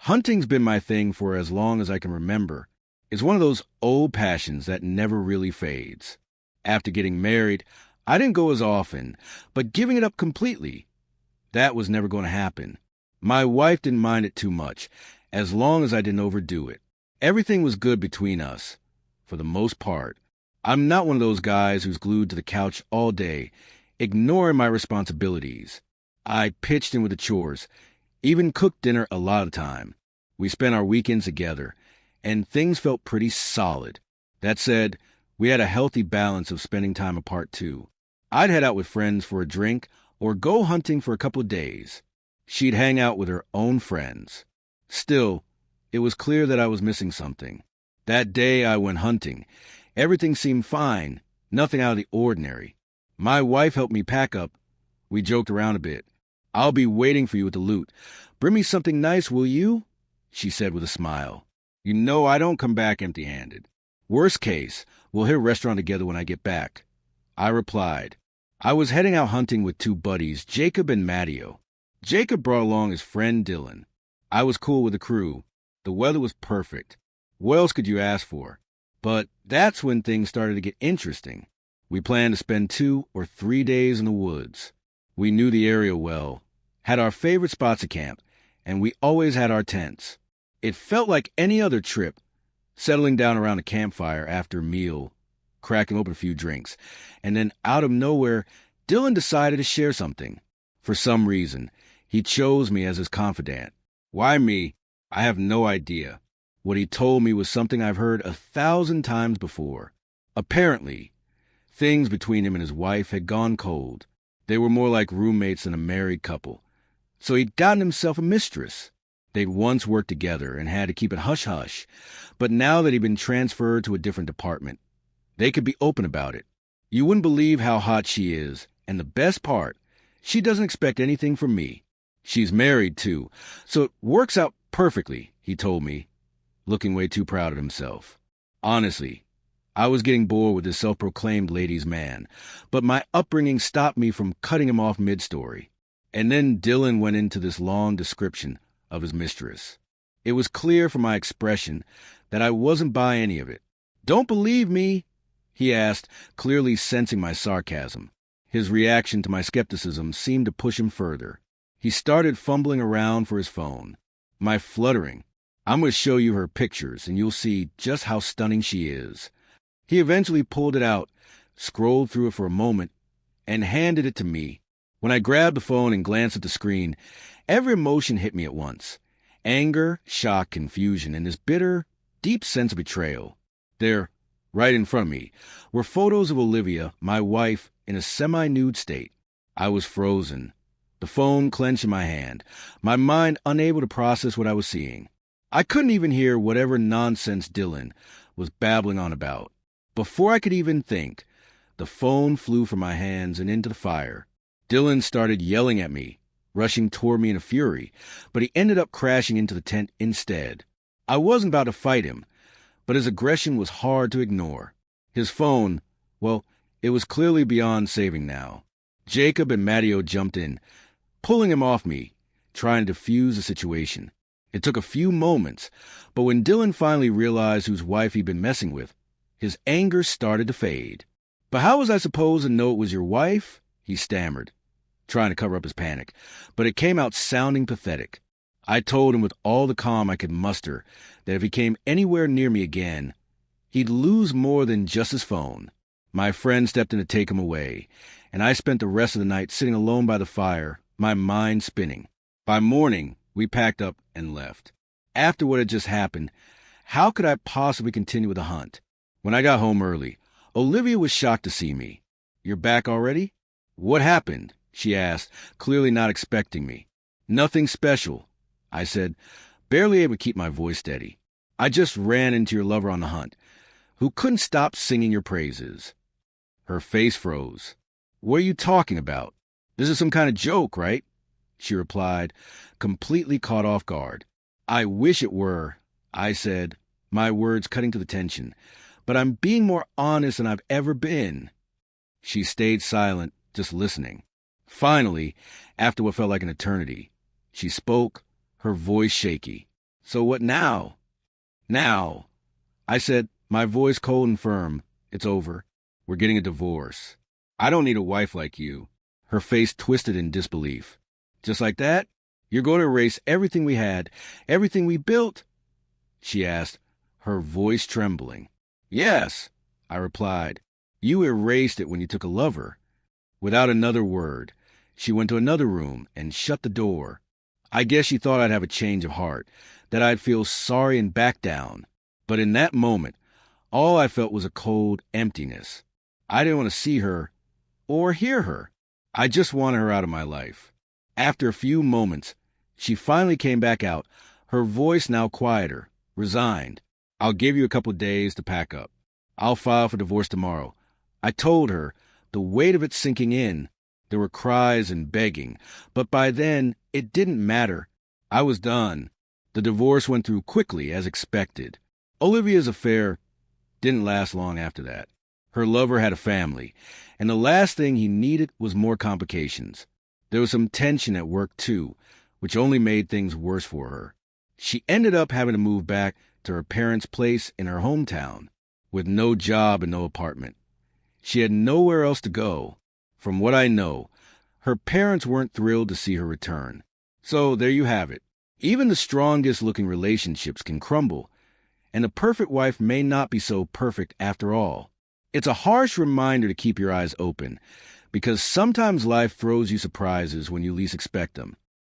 Hunting's been my thing for as long as I can remember. It's one of those old passions that never really fades. After getting married, I didn't go as often, but giving it up completely, that was never going to happen. My wife didn't mind it too much, as long as I didn't overdo it. Everything was good between us, for the most part. I'm not one of those guys who's glued to the couch all day, ignoring my responsibilities. I pitched in with the chores, even cooked dinner a lot of the time. We spent our weekends together, and things felt pretty solid. That said, we had a healthy balance of spending time apart too. I'd head out with friends for a drink or go hunting for a couple of days. She'd hang out with her own friends. Still, it was clear that I was missing something. That day I went hunting. Everything seemed fine, nothing out of the ordinary. My wife helped me pack up. We joked around a bit. "I'll be waiting for you with the loot. Bring me something nice, will you?" she said with a smile. "You know I don't come back empty-handed. Worst case, we'll hit a restaurant together when I get back." I replied. I was heading out hunting with two buddies, Jacob and Matteo. Jacob brought along his friend Dylan. I was cool with the crew. The weather was perfect. What else could you ask for? But that's when things started to get interesting. We planned to spend 2 or 3 days in the woods. We knew the area well, had our favorite spots to camp, and we always had our tents. It felt like any other trip, settling down around a campfire after a meal, cracking open a few drinks, and then out of nowhere, Dylan decided to share something. For some reason, he chose me as his confidant. Why me? I have no idea. What he told me was something I've heard 1,000 times before. Apparently, things between him and his wife had gone cold. They were more like roommates than a married couple. So he'd gotten himself a mistress. They'd once worked together and had to keep it hush-hush, but now that he'd been transferred to a different department, they could be open about it. You wouldn't believe how hot she is, and the best part, she doesn't expect anything from me. She's married, too, so it works out perfectly, he told me, looking way too proud of himself. Honestly, I was getting bored with this self-proclaimed ladies' man, but my upbringing stopped me from cutting him off mid-story. And then Dylan went into this long description of his mistress. It was clear from my expression that I wasn't buying any of it. "Don't believe me?" he asked, clearly sensing my sarcasm. His reaction to my skepticism seemed to push him further. He started fumbling around for his phone. My fluttering. "I'm going to show you her pictures, and you'll see just how stunning she is." He eventually pulled it out, scrolled through it for a moment, and handed it to me. When I grabbed the phone and glanced at the screen, every emotion hit me at once. Anger, shock, confusion, and this bitter, deep sense of betrayal. There, right in front of me, were photos of Olivia, my wife, in a semi-nude state. I was frozen, the phone clenched in my hand, my mind unable to process what I was seeing. I couldn't even hear whatever nonsense Dylan was babbling on about. Before I could even think, the phone flew from my hands and into the fire. Dylan started yelling at me, rushing toward me in a fury, but he ended up crashing into the tent instead. I wasn't about to fight him, but his aggression was hard to ignore. His phone, well, it was clearly beyond saving now. Jacob and Matteo jumped in, pulling him off me, trying to defuse the situation. It took a few moments, but when Dylan finally realized whose wife he'd been messing with, his anger started to fade. "But how was I supposed to know it was your wife?" he stammered, trying to cover up his panic, but it came out sounding pathetic. I told him with all the calm I could muster that if he came anywhere near me again, he'd lose more than just his phone. My friend stepped in to take him away, and I spent the rest of the night sitting alone by the fire, my mind spinning. By morning, we packed up and left. After what had just happened, how could I possibly continue with the hunt? When I got home early, Olivia was shocked to see me. "You're back already?" "What happened?" she asked, clearly not expecting me. "Nothing special," I said, barely able to keep my voice steady. "I just ran into your lover on the hunt, who couldn't stop singing your praises." Her face froze. "What are you talking about? This is some kind of joke, right?" she replied, completely caught off guard. "I wish it were," I said, my words cutting to the tension, "but I'm being more honest than I've ever been." She stayed silent, just listening. Finally, after what felt like an eternity, she spoke, her voice shaky. So what now? Now, I said, my voice cold and firm. It's over. We're getting a divorce. I don't need a wife like you. Her face twisted in disbelief. Just like that? You're going to erase everything we had, everything we built? She asked, her voice trembling. Yes, I replied. You erased it when you took a lover. Without another word, she went to another room and shut the door. I guess she thought I'd have a change of heart, that I'd feel sorry and back down. But in that moment, all I felt was a cold emptiness. I didn't want to see her or hear her. I just wanted her out of my life. After a few moments, she finally came back out, her voice now quieter, resigned. I'll give you a couple of days to pack up. I'll file for divorce tomorrow. I told her, the weight of it sinking in. There were cries and begging, but by then it didn't matter. I was done. The divorce went through quickly as expected. Olivia's affair didn't last long after that. Her lover had a family, and the last thing he needed was more complications. There was some tension at work too, which only made things worse for her. She ended up having to move back to her parents' place in her hometown, with no job and no apartment. She had nowhere else to go. From what I know, her parents weren't thrilled to see her return. So there you have it. Even the strongest-looking relationships can crumble, and a perfect wife may not be so perfect after all. It's a harsh reminder to keep your eyes open, because sometimes life throws you surprises when you least expect them.